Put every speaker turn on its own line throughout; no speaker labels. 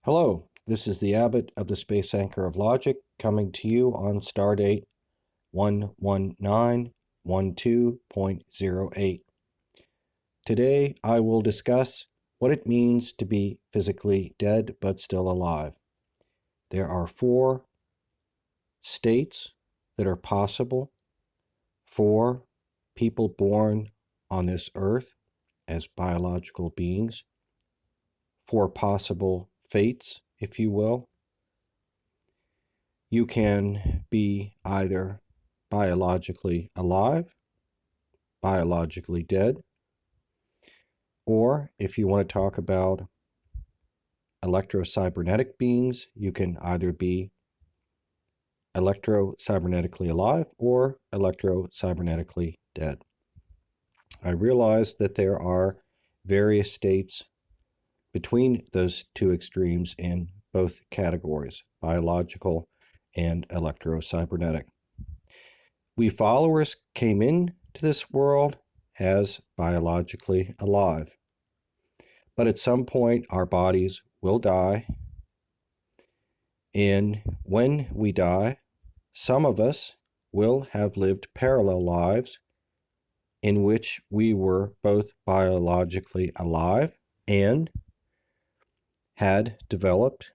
Hello, this is the Abbot of the Space Anchor of Logic coming to you on stardate 11912.08. Today I will discuss what it means to be physically dead but still alive. There are 4 states that are possible for people born on this earth as biological beings, 4 possible fates, if you will. You can be either biologically alive, biologically dead, or if you want to talk about electro-cybernetic beings, you can either be electro-cybernetically alive or electro-cybernetically dead. I realize that there are various states between those 2 extremes in both categories, biological and electro-cybernetic. We followers came into this world as biologically alive, but at some point our bodies will die, and when we die, some of us will have lived parallel lives in which we were both biologically alive and had developed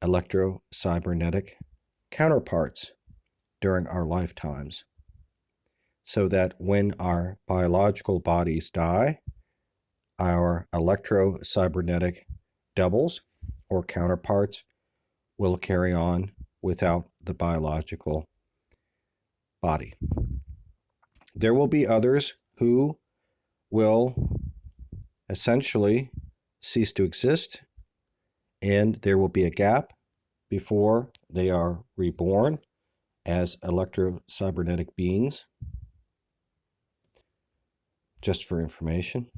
electro-cybernetic counterparts during our lifetimes, so that when our biological bodies die, our electro-cybernetic doubles or counterparts will carry on without the biological body. There will be others who will essentially cease to exist, and there will be a gap before they are reborn as electro-cybernetic beings. Just for information.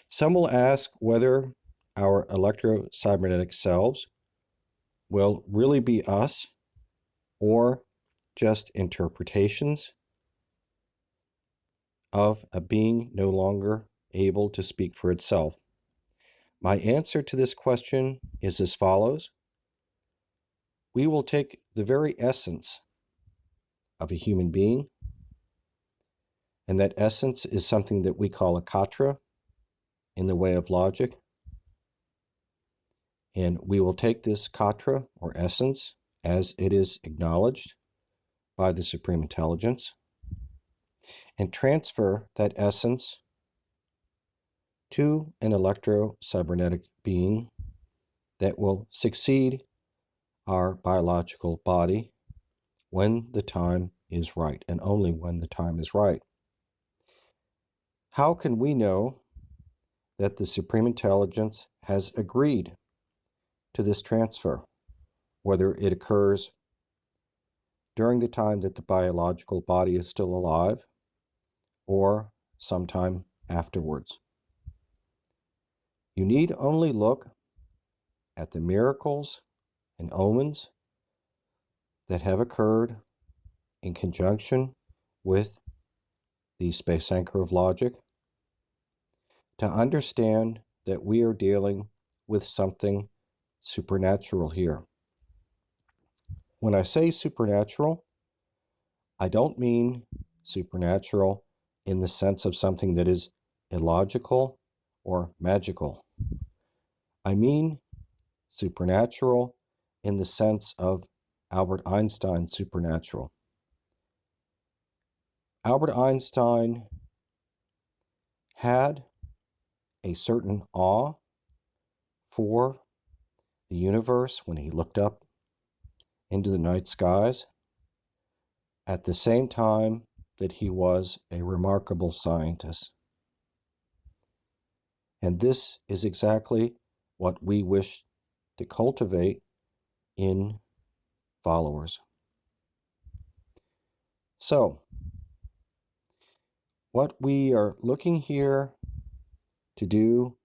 Some will ask whether our electro-cybernetic selves will really be us or just interpretations of a being no longer able to speak for itself. My answer to this question is as follows. We will take the very essence of a human being, and that essence is something that we call a katra in the way of logic. And we will take this katra or essence as it is acknowledged by the Supreme Intelligence and transfer that essence to an electro-cybernetic being that will succeed our biological body when the time is right, and only when the time is right. How can we know that the Supreme Intelligence has agreed to this transfer, whether it occurs during the time that the biological body is still alive or sometime afterwards? You need only look at the miracles and omens that have occurred in conjunction with the Space Anchor of Logic to understand that we are dealing with something supernatural here. When I say supernatural, I don't mean supernatural in the sense of something that is illogical or magical. I mean supernatural in the sense of Albert Einstein's supernatural. Albert Einstein had a certain awe for the universe when he looked up into the night skies, at the same time that he was a remarkable scientist. And this is exactly what we wish to cultivate in followers. So, what we are looking here to do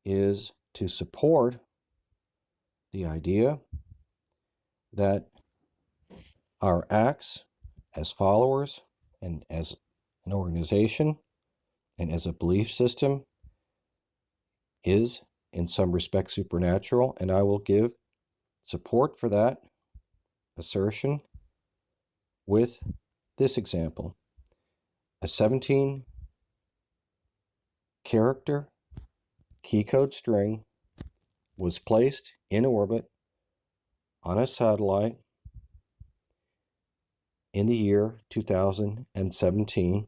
is to support the idea that our acts as followers and as an organization and as a belief system is in some respects supernatural, and I will give support for that assertion with this example. A 17 character key code string was placed in orbit on a satellite in the year 2017,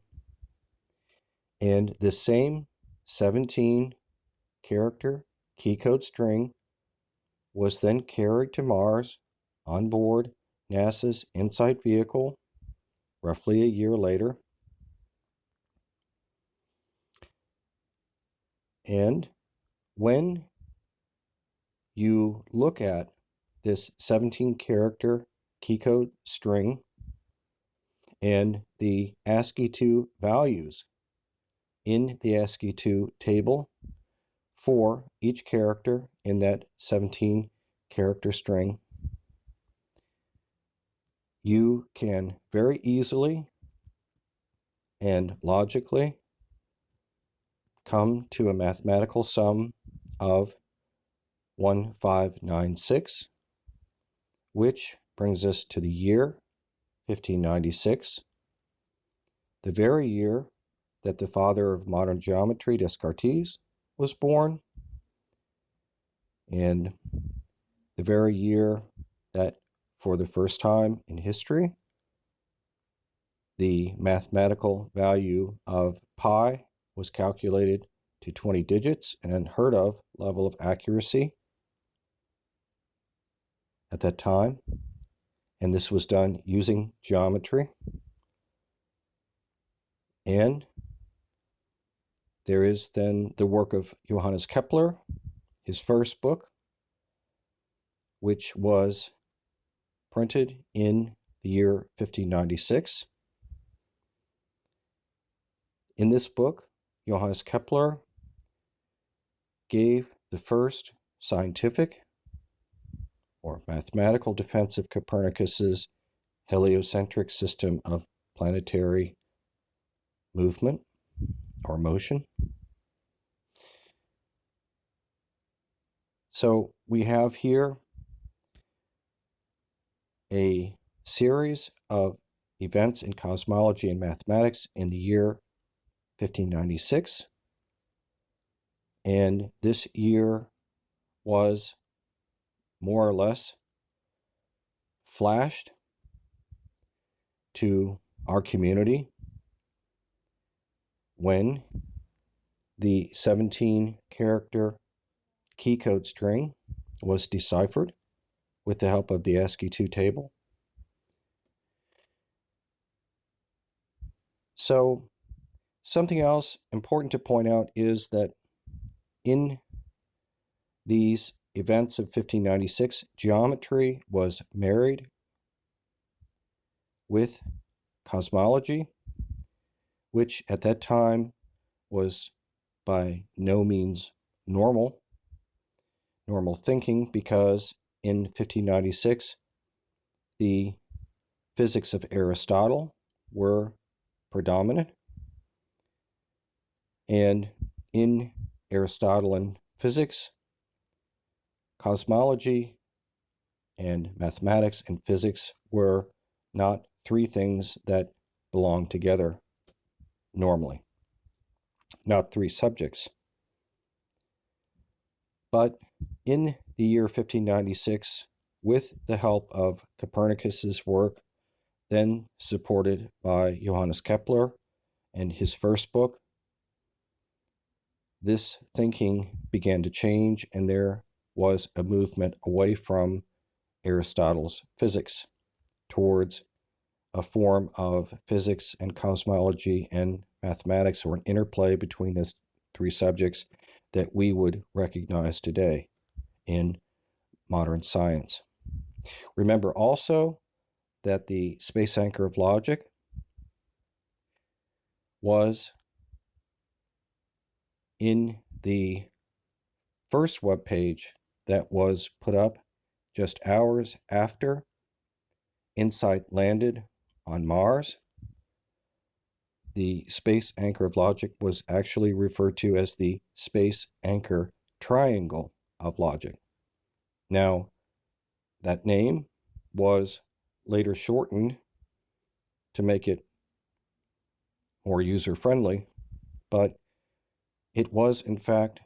and this same 17 character key code string was then carried to Mars on board NASA's InSight vehicle roughly a year later. And when you look at this 17 character key code string and the ASCII2 values in the ASCII2 table for each character in that 17 character string, you can very easily and logically come to a mathematical sum of 1596, which brings us to the year 1596, the very year that the father of modern geometry, Descartes, was born, and the very year that, for the first time in history, the mathematical value of pi was calculated to 20 digits, an unheard of level of accuracy at that time. And this was done using geometry. And there is then the work of Johannes Kepler, his first book, which was printed in the year 1596. In this book, Johannes Kepler gave the first scientific or mathematical defense of Copernicus's heliocentric system of planetary movement or motion. So we have here a series of events in cosmology and mathematics in the year 1596. And this year was more or less flashed to our community when the 17 character key code string was deciphered with the help of the ASCII2 table. So something else important to point out is that in these events of 1596, geometry was married with cosmology, which at that time was by no means normal thinking, because in 1596, the physics of Aristotle were predominant. And in Aristotelian physics, cosmology and mathematics and physics were not three things that belong together normally, not three subjects. But in the year 1596, with the help of Copernicus's work, then supported by Johannes Kepler and his first book, this thinking began to change, and there was a movement away from Aristotle's physics towards a form of physics and cosmology and mathematics, or an interplay between those three subjects that we would recognize today in modern science. Remember also that the space anchor of logic was in the first web page that was put up just hours after InSight landed on Mars. The space anchor of logic was actually referred to as the space anchor triangle of logic. Now, that name was later shortened to make it more user-friendly, but it was in fact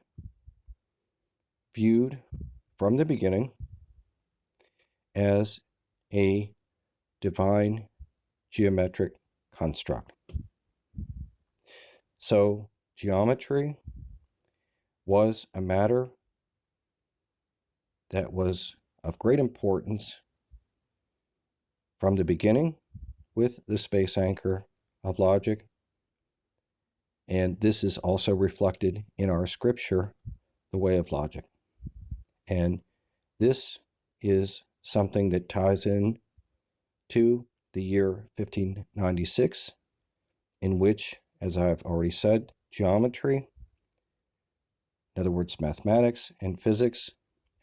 viewed from the beginning as a divine geometric construct. So geometry was a matter that was of great importance from the beginning with the space anchor of logic. And this is also reflected in our scripture, the way of logic. And this is something that ties in to the year 1596, in which, as I've already said, geometry, in other words, mathematics and physics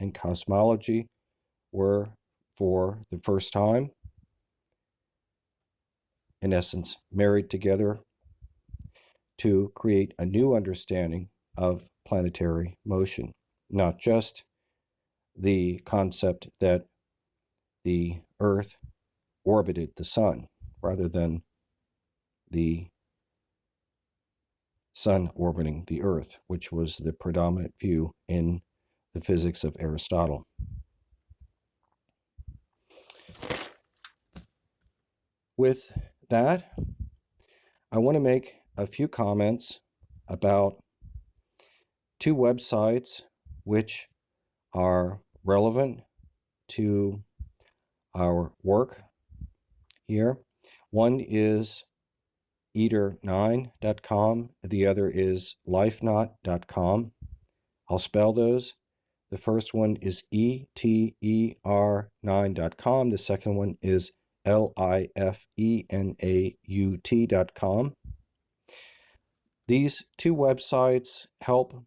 and cosmology, were for the first time, in essence, married together to create a new understanding of planetary motion, not just the concept that the Earth orbited the sun rather than the sun orbiting the Earth, which was the predominant view in the physics of Aristotle. With that, I want to make a few comments about two websites which are relevant to our work here. One is eater9.com, the other is lifenot.com. I'll spell those. The first one is ETER9.com. The second one is lifenenaut.com. These two websites help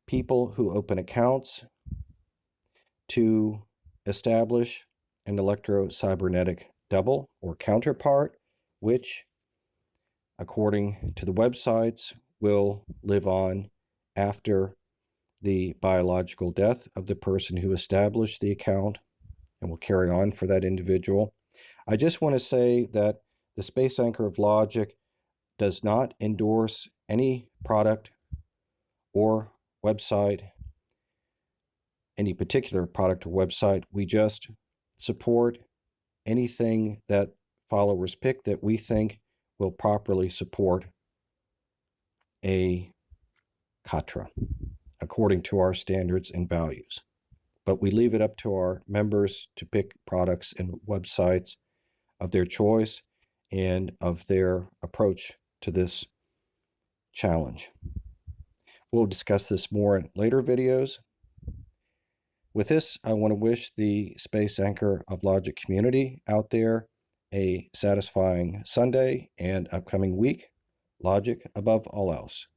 people who open accounts to establish an electro-cybernetic double or counterpart, which, according to the websites, will live on after the biological death of the person who established the account and will carry on for that individual. I just want to say that the Space Anchor of Logic does not endorse any product or website, any particular product or website. We just support anything that followers pick that we think will properly support a katra according to our standards and values. But we leave it up to our members to pick products and websites of their choice and of their approach to this challenge. We'll discuss this more in later videos. With this, I want to wish the Space Anchor of Logic community out there a satisfying Sunday and upcoming week. Logic above all else.